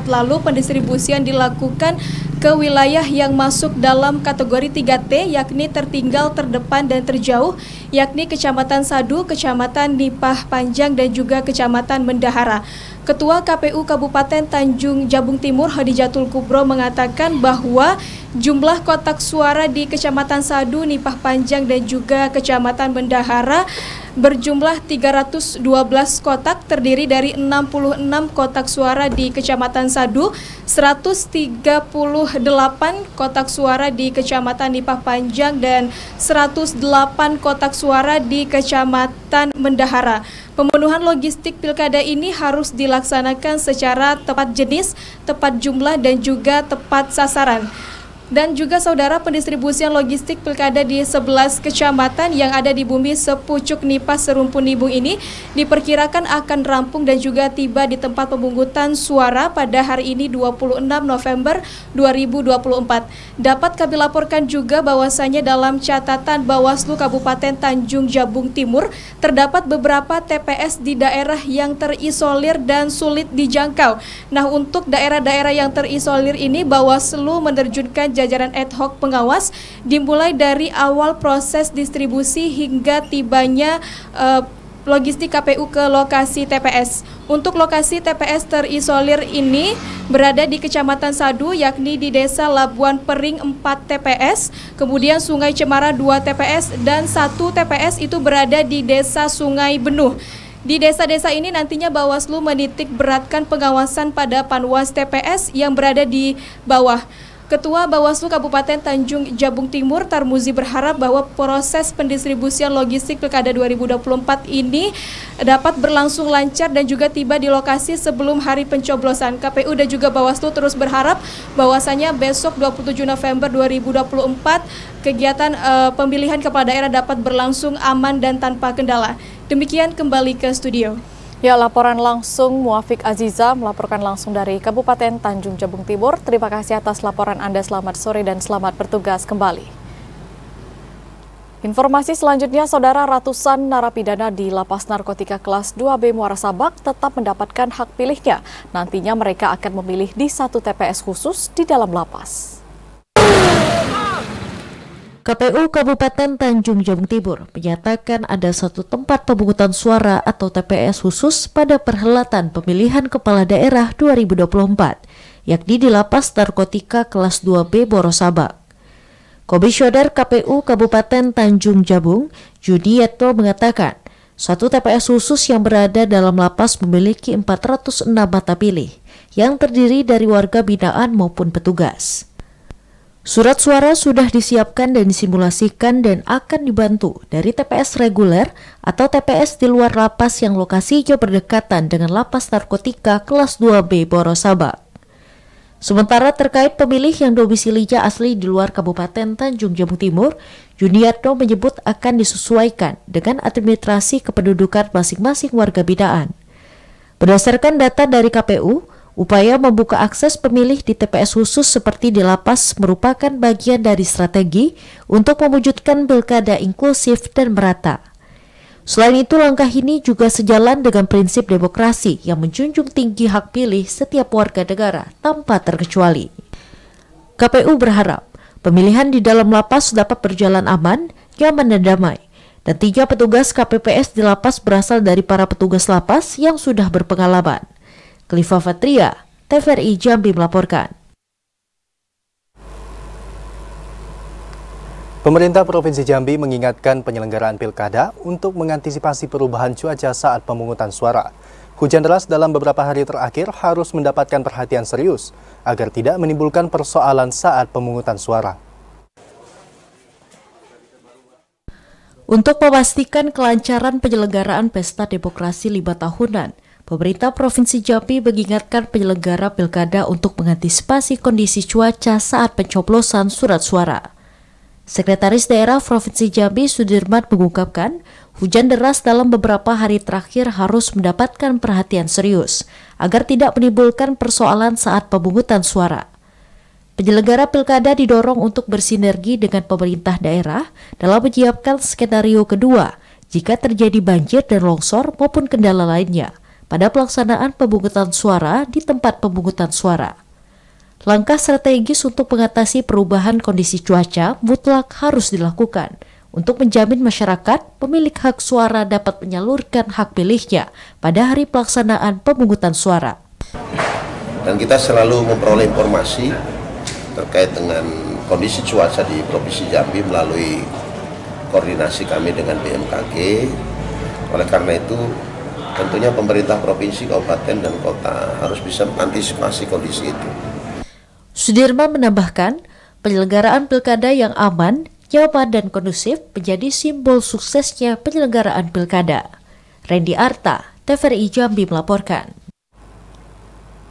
lalu, pendistribusian dilakukan ke wilayah yang masuk dalam kategori 3T, yakni tertinggal, terdepan, dan terjauh, yakni Kecamatan Sadu, Kecamatan Nipah Panjang, dan juga Kecamatan Mendahara. Ketua KPU Kabupaten Tanjung Jabung Timur, Hadijatul Kubro, mengatakan bahwa jumlah kotak suara di Kecamatan Sadu, Nipah Panjang, dan juga Kecamatan Mendahara berjumlah 312 kotak, terdiri dari 66 kotak suara di Kecamatan Sadu, 138 kotak suara di Kecamatan Nipah Panjang, dan 108 kotak suara di Kecamatan Mendahara. Pemenuhan logistik pilkada ini harus dilaksanakan secara tepat jenis, tepat jumlah, dan juga tepat sasaran. Dan juga saudara, pendistribusian logistik pilkada di 11 kecamatan yang ada di bumi Sepucuk Nipah Serumpun Nibung ini diperkirakan akan rampung dan juga tiba di tempat pemungutan suara pada hari ini 26 November 2024. Dapat kami laporkan juga bahwasanya dalam catatan Bawaslu Kabupaten Tanjung Jabung Timur terdapat beberapa TPS di daerah yang terisolir dan sulit dijangkau. Nah, untuk daerah-daerah yang terisolir ini Bawaslu menerjunkan jajaran ad hoc pengawas dimulai dari awal proses distribusi hingga tibanya logistik KPU ke lokasi TPS. Untuk lokasi TPS terisolir ini berada di Kecamatan Sadu, yakni di Desa Labuan Pering 4 TPS, kemudian Sungai Cemara 2 TPS, dan 1 TPS itu berada di Desa Sungai Benuh. Di desa-desa ini nantinya Bawaslu menitik beratkan pengawasan pada Panwas TPS yang berada di bawah. Ketua Bawaslu Kabupaten Tanjung Jabung Timur, Tarmuzi, berharap bahwa proses pendistribusian logistik Pilkada 2024 ini dapat berlangsung lancar dan juga tiba di lokasi sebelum hari pencoblosan. KPU dan juga Bawaslu terus berharap bahwasanya besok 27 November 2024 kegiatan pemilihan kepala daerah dapat berlangsung aman dan tanpa kendala. Demikian, kembali ke studio. Ya, laporan langsung Muafiq Azizah melaporkan langsung dari Kabupaten Tanjung Jabung Timur. Terima kasih atas laporan Anda. Selamat sore dan selamat bertugas kembali. Informasi selanjutnya, saudara, ratusan narapidana di Lapas Narkotika kelas 2B Muara Sabak tetap mendapatkan hak pilihnya. Nantinya mereka akan memilih di 1 TPS khusus di dalam lapas. KPU Kabupaten Tanjung Jabung Timur menyatakan ada 1 tempat pemungutan suara atau TPS khusus pada perhelatan pemilihan kepala daerah 2024, yakni di Lapas Narkotika kelas 2B Morosabak. Komisioner KPU Kabupaten Tanjung Jabung, Junietto, mengatakan 1 TPS khusus yang berada dalam lapas memiliki 406 mata pilih yang terdiri dari warga binaan maupun petugas. Surat suara sudah disiapkan dan disimulasikan dan akan dibantu dari TPS reguler atau TPS di luar lapas yang lokasinya berdekatan dengan Lapas Narkotika kelas 2B Morosabak. Sementara terkait pemilih yang domisilinya asli di luar Kabupaten Tanjung Jabung Timur, Juniarto menyebut akan disesuaikan dengan administrasi kependudukan masing-masing warga binaan. Berdasarkan data dari KPU, upaya membuka akses pemilih di TPS khusus seperti di lapas merupakan bagian dari strategi untuk mewujudkan pilkada inklusif dan merata. Selain itu, langkah ini juga sejalan dengan prinsip demokrasi yang menjunjung tinggi hak pilih setiap warga negara tanpa terkecuali. KPU berharap pemilihan di dalam lapas dapat berjalan aman, nyaman dan damai. Dan 3 petugas KPPS di lapas berasal dari para petugas lapas yang sudah berpengalaman. Khalifa Fatria, TVRI Jambi melaporkan. Pemerintah Provinsi Jambi mengingatkan penyelenggaraan pilkada untuk mengantisipasi perubahan cuaca saat pemungutan suara. Hujan deras dalam beberapa hari terakhir harus mendapatkan perhatian serius agar tidak menimbulkan persoalan saat pemungutan suara. Untuk memastikan kelancaran penyelenggaraan Pesta Demokrasi 5 tahunan, pemerintah Provinsi Jambi mengingatkan penyelenggara pilkada untuk mengantisipasi kondisi cuaca saat pencoblosan surat suara. Sekretaris Daerah Provinsi Jambi Sudirman mengungkapkan, hujan deras dalam beberapa hari terakhir harus mendapatkan perhatian serius agar tidak menimbulkan persoalan saat pemungutan suara. Penyelenggara pilkada didorong untuk bersinergi dengan pemerintah daerah dalam menyiapkan skenario kedua jika terjadi banjir dan longsor maupun kendala lainnya pada pelaksanaan pemungutan suara di tempat pemungutan suara. Langkah strategis untuk mengatasi perubahan kondisi cuaca mutlak harus dilakukan untuk menjamin masyarakat pemilik hak suara dapat menyalurkan hak pilihnya pada hari pelaksanaan pemungutan suara. Dan kita selalu memperoleh informasi terkait dengan kondisi cuaca di Provinsi Jambi melalui koordinasi kami dengan BMKG. Oleh karena itu, tentunya pemerintah provinsi, kabupaten, dan kota harus bisa mengantisipasi kondisi itu. Sudirman menambahkan, penyelenggaraan pilkada yang aman, nyaman, dan kondusif menjadi simbol suksesnya penyelenggaraan pilkada. Randy Arta, TVRI Jambi melaporkan.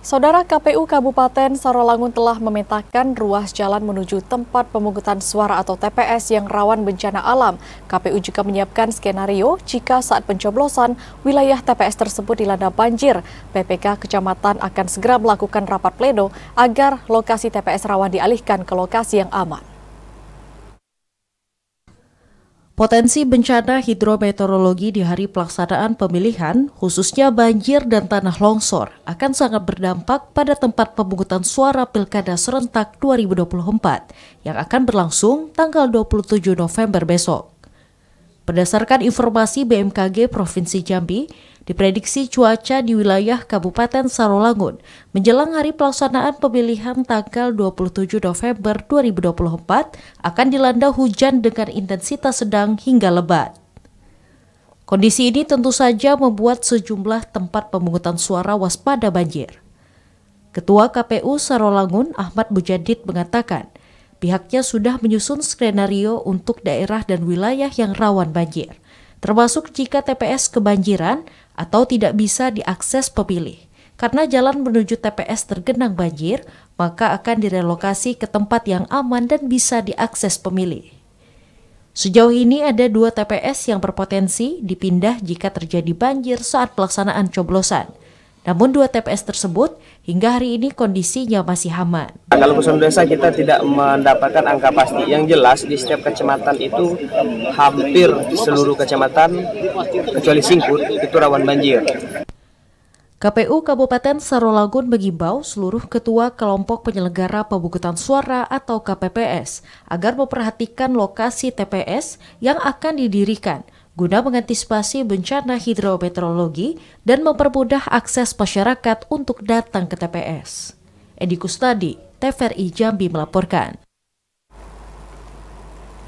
Saudara, KPU Kabupaten Sarolangun telah memetakan ruas jalan menuju tempat pemungutan suara atau TPS yang rawan bencana alam. KPU juga menyiapkan skenario jika saat pencoblosan wilayah TPS tersebut dilanda banjir. PPK Kecamatan akan segera melakukan rapat pleno agar lokasi TPS rawan dialihkan ke lokasi yang aman. Potensi bencana hidrometeorologi di hari pelaksanaan pemilihan, khususnya banjir dan tanah longsor, akan sangat berdampak pada tempat pemungutan suara Pilkada Serentak 2024 yang akan berlangsung tanggal 27 November besok. Berdasarkan informasi BMKG Provinsi Jambi, diprediksi cuaca di wilayah Kabupaten Sarolangun menjelang hari pelaksanaan pemilihan tanggal 27 November 2024 akan dilanda hujan dengan intensitas sedang hingga lebat. Kondisi ini tentu saja membuat sejumlah tempat pemungutan suara waspada banjir. Ketua KPU Sarolangun Ahmad Mujadid mengatakan, pihaknya sudah menyusun skenario untuk daerah dan wilayah yang rawan banjir, termasuk jika TPS kebanjiran atau tidak bisa diakses pemilih. Karena jalan menuju TPS tergenang banjir, maka akan direlokasi ke tempat yang aman dan bisa diakses pemilih. Sejauh ini ada 2 TPS yang berpotensi dipindah jika terjadi banjir saat pelaksanaan coblosan. Namun 2 TPS tersebut hingga hari ini kondisinya masih aman. Kalau personil desa kita tidak mendapatkan angka pasti. Yang jelas di setiap kecamatan itu hampir seluruh kecamatan kecuali Singkut itu rawan banjir. KPU Kabupaten Sarolangun mengimbau seluruh ketua kelompok penyelenggara pemungutan suara atau KPPS agar memperhatikan lokasi TPS yang akan didirikan guna mengantisipasi bencana hidrometeorologi dan mempermudah akses masyarakat untuk datang ke TPS. Edi Kustadi, TVRI Jambi melaporkan.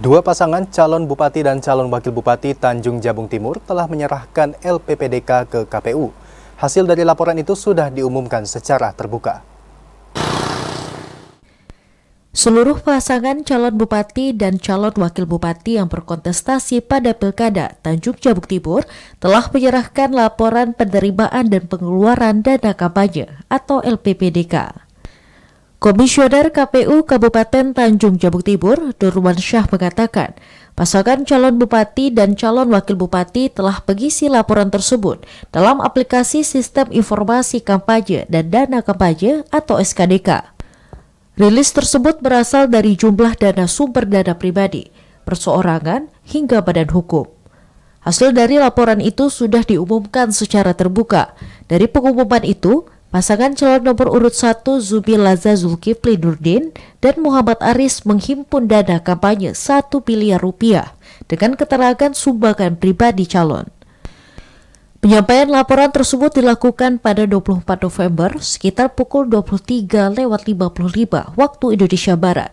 2 pasangan calon bupati dan calon wakil bupati Tanjung Jabung Timur telah menyerahkan LPPDK ke KPU. Hasil dari laporan itu sudah diumumkan secara terbuka. Seluruh pasangan calon bupati dan calon wakil bupati yang berkontestasi pada Pilkada Tanjung Jabung Timur telah menyerahkan laporan penerimaan dan pengeluaran dana kampanye atau LPPDK. Komisioner KPU Kabupaten Tanjung Jabung Timur, Nurmansyah mengatakan, pasangan calon bupati dan calon wakil bupati telah mengisi laporan tersebut dalam aplikasi Sistem Informasi Kampanye dan Dana Kampanye atau SKDK. Rilis tersebut berasal dari jumlah dana sumber dana pribadi, perseorangan, hingga badan hukum. Hasil dari laporan itu sudah diumumkan secara terbuka. Dari pengumuman itu, pasangan calon nomor urut 1 Zubil Laza Zulkifli Nurdin dan Muhammad Aris menghimpun dana kampanye 1 miliar rupiah dengan keterangan sumbangan pribadi calon. Penyampaian laporan tersebut dilakukan pada 24 November sekitar pukul 23:55 waktu Indonesia Barat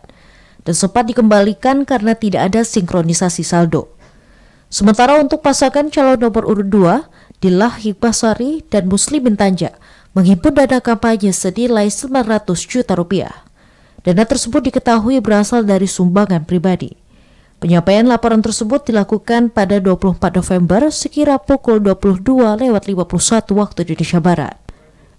dan sempat dikembalikan karena tidak ada sinkronisasi saldo. Sementara untuk pasangan calon nomor urut 2, Dilah Hikmasari dan Muslimin Tanja menghimpun dana kampanye senilai 900 juta rupiah. Dana tersebut diketahui berasal dari sumbangan pribadi. Penyampaian laporan tersebut dilakukan pada 24 November sekira pukul 22:51 waktu Indonesia Barat.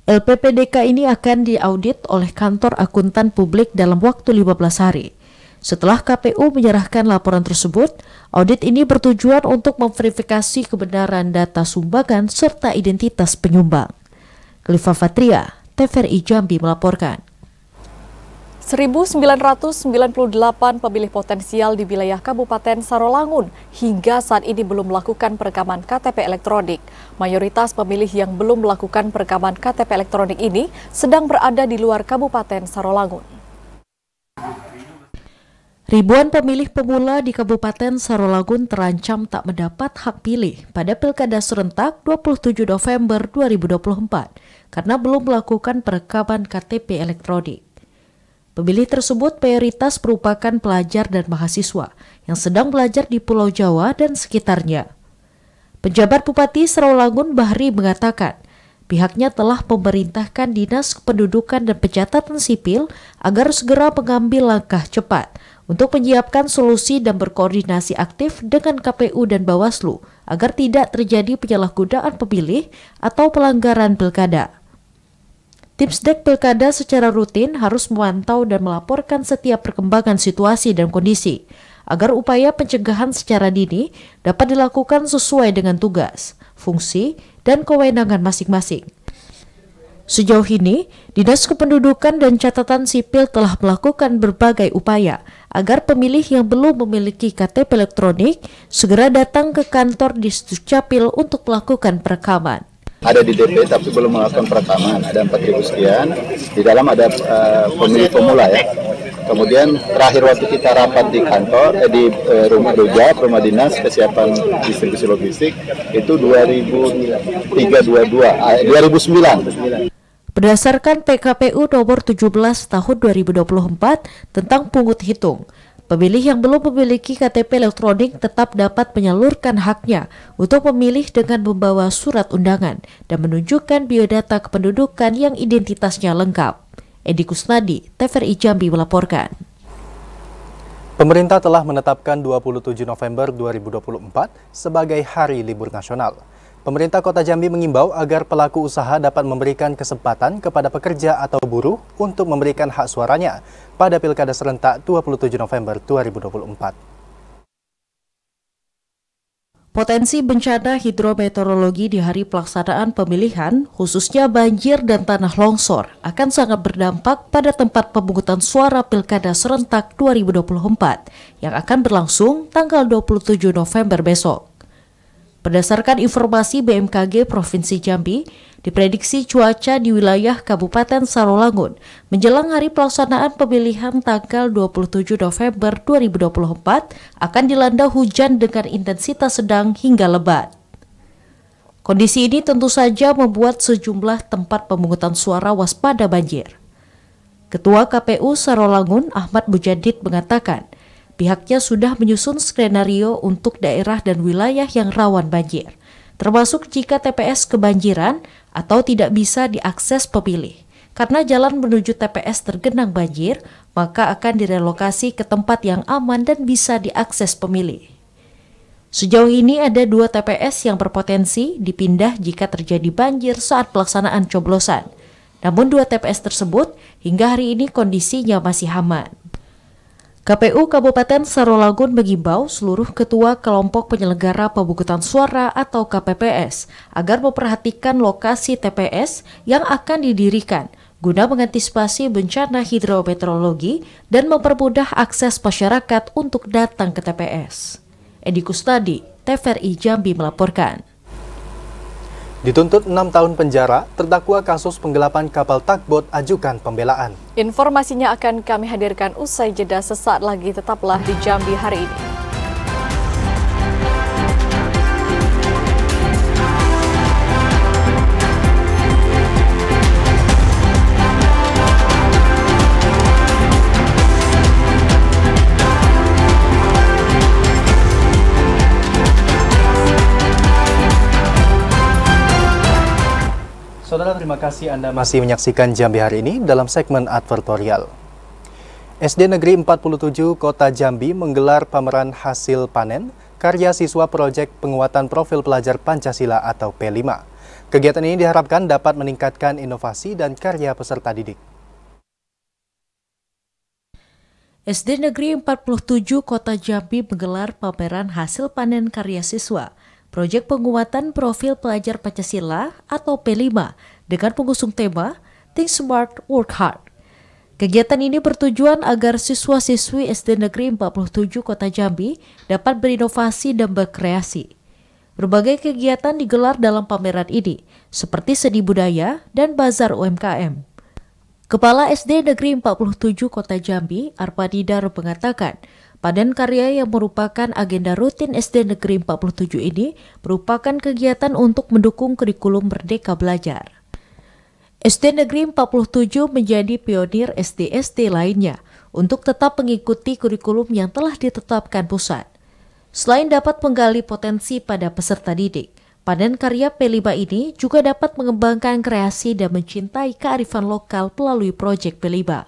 LPPDK ini akan diaudit oleh kantor akuntan publik dalam waktu 15 hari. Setelah KPU menyerahkan laporan tersebut, audit ini bertujuan untuk memverifikasi kebenaran data sumbangan serta identitas penyumbang. Khalifa Fatria, TVRI Jambi melaporkan. 1.998 pemilih potensial di wilayah Kabupaten Sarolangun hingga saat ini belum melakukan perekaman KTP elektronik. Mayoritas pemilih yang belum melakukan perekaman KTP elektronik ini sedang berada di luar Kabupaten Sarolangun. Ribuan pemilih pemula di Kabupaten Sarolangun terancam tak mendapat hak pilih pada Pilkada serentak 27 November 2024 karena belum melakukan perekaman KTP elektronik. Pemilih tersebut mayoritas merupakan pelajar dan mahasiswa yang sedang belajar di Pulau Jawa dan sekitarnya. Penjabat Bupati Sarolangun Bahri mengatakan, pihaknya telah memerintahkan Dinas Kependudukan dan Pencatatan Sipil agar segera mengambil langkah cepat untuk menyiapkan solusi dan berkoordinasi aktif dengan KPU dan Bawaslu agar tidak terjadi penyalahgunaan pemilih atau pelanggaran pilkada. Tipsdek Pilkada secara rutin harus memantau dan melaporkan setiap perkembangan situasi dan kondisi, agar upaya pencegahan secara dini dapat dilakukan sesuai dengan tugas, fungsi, dan kewenangan masing-masing. Sejauh ini, Dinas Kependudukan dan Catatan Sipil telah melakukan berbagai upaya agar pemilih yang belum memiliki KTP elektronik segera datang ke kantor Disdukcapil untuk melakukan perekaman. Ada di DP tapi belum melakukan perekaman, ada 4.000 sekian, di dalam ada pemilih pemula ya. Kemudian terakhir waktu kita rapat di kantor, di rumah Rujak, rumah dinas kesiapan distribusi logistik, itu 2009. Berdasarkan PKPU nomor 17 tahun 2024 tentang pungut hitung, pemilih yang belum memiliki KTP elektronik tetap dapat menyalurkan haknya untuk memilih dengan membawa surat undangan dan menunjukkan biodata kependudukan yang identitasnya lengkap. Edi Kusnadi, TVRI Jambi melaporkan. Pemerintah telah menetapkan 27 November 2024 sebagai Hari Libur Nasional. Pemerintah Kota Jambi mengimbau agar pelaku usaha dapat memberikan kesempatan kepada pekerja atau buruh untuk memberikan hak suaranya pada Pilkada serentak 27 November 2024. Potensi bencana hidrometeorologi di hari pelaksanaan pemilihan, khususnya banjir dan tanah longsor, akan sangat berdampak pada tempat pemungutan suara Pilkada serentak 2024 yang akan berlangsung tanggal 27 November besok. Berdasarkan informasi BMKG Provinsi Jambi, diprediksi cuaca di wilayah Kabupaten Sarolangun menjelang hari pelaksanaan pemilihan tanggal 27 November 2024 akan dilanda hujan dengan intensitas sedang hingga lebat. Kondisi ini tentu saja membuat sejumlah tempat pemungutan suara waspada banjir. Ketua KPU Sarolangun Ahmad Mujadid mengatakan, pihaknya sudah menyusun skenario untuk daerah dan wilayah yang rawan banjir, termasuk jika TPS kebanjiran atau tidak bisa diakses pemilih. Karena jalan menuju TPS tergenang banjir, maka akan direlokasi ke tempat yang aman dan bisa diakses pemilih. Sejauh ini ada 2 TPS yang berpotensi dipindah jika terjadi banjir saat pelaksanaan coblosan, Namun 2 TPS tersebut hingga hari ini kondisinya masih aman. KPU Kabupaten Sarolangun mengimbau seluruh ketua kelompok penyelenggara pemungutan suara atau KPPS agar memperhatikan lokasi TPS yang akan didirikan guna mengantisipasi bencana hidrometeorologi dan mempermudah akses masyarakat untuk datang ke TPS. Edi Kustadi, TVRI Jambi melaporkan. Dituntut 6 tahun penjara, terdakwa kasus penggelapan kapal tugboat ajukan pembelaan. Informasinya akan kami hadirkan usai jeda sesaat lagi, tetaplah di Jambi hari ini. Saudara, terima kasih Anda masih menyaksikan Jambi hari ini dalam segmen advertorial. SD Negeri 47 Kota Jambi menggelar pameran hasil panen karya siswa proyek penguatan profil pelajar Pancasila atau P5. Kegiatan ini diharapkan dapat meningkatkan inovasi dan karya peserta didik. SD Negeri 47 Kota Jambi menggelar pameran hasil panen karya siswa proyek penguatan profil pelajar Pancasila atau P5 dengan pengusung tema Think Smart, Work Hard. Kegiatan ini bertujuan agar siswa-siswi SD Negeri 47 Kota Jambi dapat berinovasi dan berkreasi. Berbagai kegiatan digelar dalam pameran ini, seperti seni budaya dan bazar UMKM. Kepala SD Negeri 47 Kota Jambi, Arpadidar, mengatakan, panen karya yang merupakan agenda rutin SD Negeri 47 ini merupakan kegiatan untuk mendukung kurikulum Merdeka Belajar. SD Negeri 47 menjadi pionir SD-SD lainnya untuk tetap mengikuti kurikulum yang telah ditetapkan pusat. Selain dapat menggali potensi pada peserta didik, panen karya P5 ini juga dapat mengembangkan kreasi dan mencintai kearifan lokal melalui proyek P5.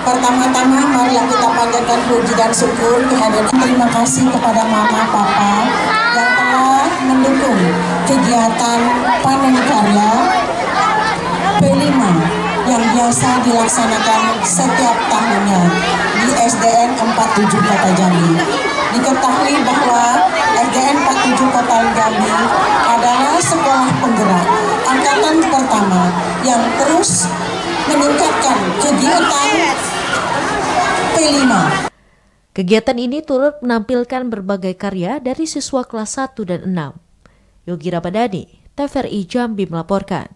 Pertama-tama marilah kita panjatkan puji dan syukur kehadiran. Terima kasih kepada Mama Papa yang telah mendukung kegiatan panen karya P5 yang biasa dilaksanakan setiap tahunnya di SDN 47 Kota Jambi. Diketahui bahwa SDN 47 Kota Jambi adalah sekolah penggerak angkatan pertama yang terus meningkatkan kegiatan P5. Kegiatan ini turut menampilkan berbagai karya dari siswa kelas 1 dan 6. Yogi Ramadhani, TVRI Jambi melaporkan.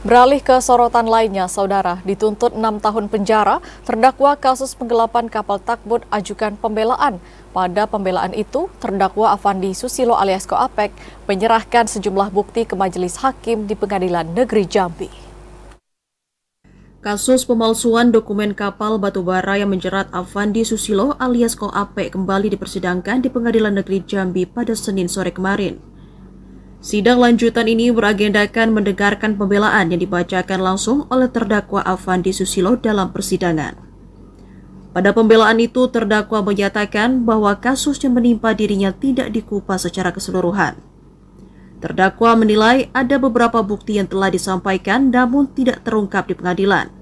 Beralih ke sorotan lainnya, Saudara, dituntut 6 tahun penjara, terdakwa kasus penggelapan kapal tugboat ajukan pembelaan. Pada pembelaan itu, terdakwa Afandi Susilo alias Koapek menyerahkan sejumlah bukti ke Majelis Hakim di Pengadilan Negeri Jambi. Kasus pemalsuan dokumen kapal batubara yang menjerat Afandi Susilo alias Koapek kembali dipersidangkan di Pengadilan Negeri Jambi pada Senin sore kemarin. Sidang lanjutan ini beragendakan mendengarkan pembelaan yang dibacakan langsung oleh terdakwa Afandi Susilo dalam persidangan. Pada pembelaan itu, terdakwa menyatakan bahwa kasus yang menimpa dirinya tidak dikupas secara keseluruhan. Terdakwa menilai ada beberapa bukti yang telah disampaikan namun tidak terungkap di pengadilan.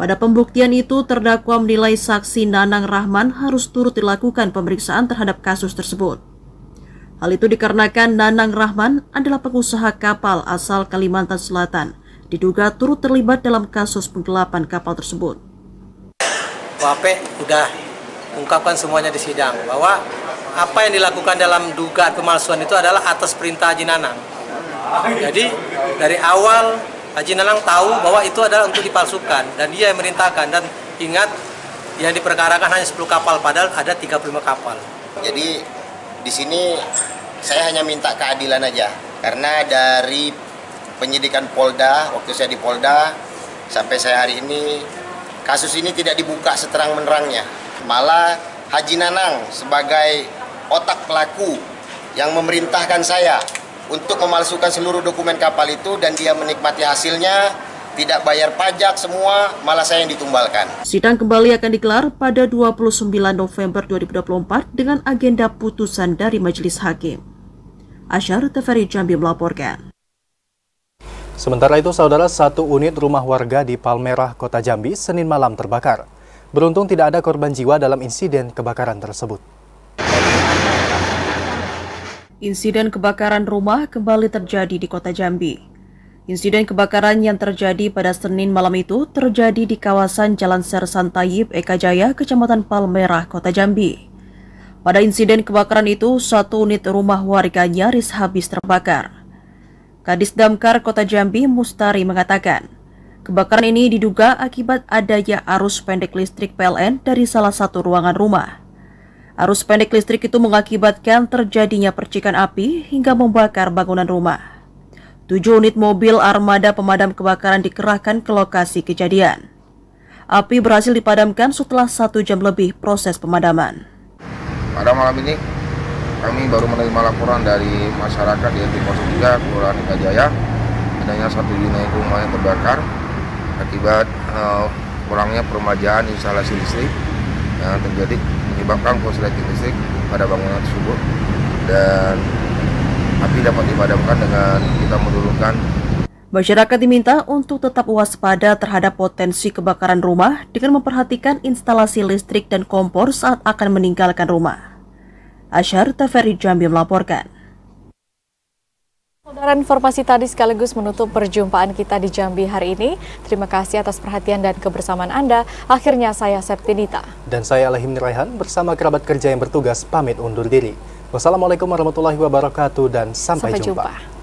Pada pembuktian itu, terdakwa menilai saksi Nanang Rahman harus turut dilakukan pemeriksaan terhadap kasus tersebut. Hal itu dikarenakan Nanang Rahman adalah pengusaha kapal asal Kalimantan Selatan, diduga turut terlibat dalam kasus penggelapan kapal tersebut. Koapek sudah ungkapkan semuanya di sidang bahwa apa yang dilakukan dalam dugaan pemalsuan itu adalah atas perintah Haji Nanang. Jadi dari awal Haji Nanang tahu bahwa itu adalah untuk dipalsukan dan dia yang merintahkan. Dan ingat, yang diperkarakan hanya 10 kapal padahal ada 35 kapal. Jadi di sini saya hanya minta keadilan aja, karena dari penyidikan Polda, waktu saya di Polda sampai saya hari ini, kasus ini tidak dibuka seterang-menerangnya. Malah Haji Nanang sebagai otak pelaku yang memerintahkan saya untuk memalsukan seluruh dokumen kapal itu, dan dia menikmati hasilnya, tidak bayar pajak semua, malah saya yang ditumbalkan. Sidang kembali akan digelar pada 29 November 2024 dengan agenda putusan dari Majelis Hakim. Asyar, TVRI Jambi melaporkan. Sementara itu, saudara, satu unit rumah warga di Palmerah, Kota Jambi, Senin malam terbakar. Beruntung tidak ada korban jiwa dalam insiden kebakaran tersebut. Insiden kebakaran rumah kembali terjadi di Kota Jambi. Insiden kebakaran yang terjadi pada Senin malam itu terjadi di kawasan Jalan Sersan Tayyib, Eka Jaya, Kecamatan Palmerah, Kota Jambi. Pada insiden kebakaran itu, satu unit rumah warga nyaris habis terbakar. Kadis Damkar Kota Jambi, Mustari, mengatakan, kebakaran ini diduga akibat adanya arus pendek listrik PLN dari salah satu ruangan rumah. Arus pendek listrik itu mengakibatkan terjadinya percikan api hingga membakar bangunan rumah. 7 unit mobil armada pemadam kebakaran dikerahkan ke lokasi kejadian. Api berhasil dipadamkan setelah 1 jam lebih proses pemadaman. Pada malam ini, kami baru menerima laporan dari masyarakat di RT 03 Kelurahan Eka Jaya, adanya satu unit rumah yang terbakar akibat kurangnya peremajaan instalasi listrik yang terjadi menyebabkan korsleting listrik pada bangunan tersebut, dan api dapat dipadamkan dengan kita menurunkan. Masyarakat diminta untuk tetap waspada terhadap potensi kebakaran rumah dengan memperhatikan instalasi listrik dan kompor saat akan meninggalkan rumah. Asyar TVRI Jambi melaporkan. Saudara, informasi tadi sekaligus menutup perjumpaan kita di Jambi hari ini. Terima kasih atas perhatian dan kebersamaan Anda. Akhirnya saya Septinita. Dan saya Alehim Niraihan bersama kerabat kerja yang bertugas pamit undur diri. Wassalamualaikum warahmatullahi wabarakatuh dan sampai jumpa.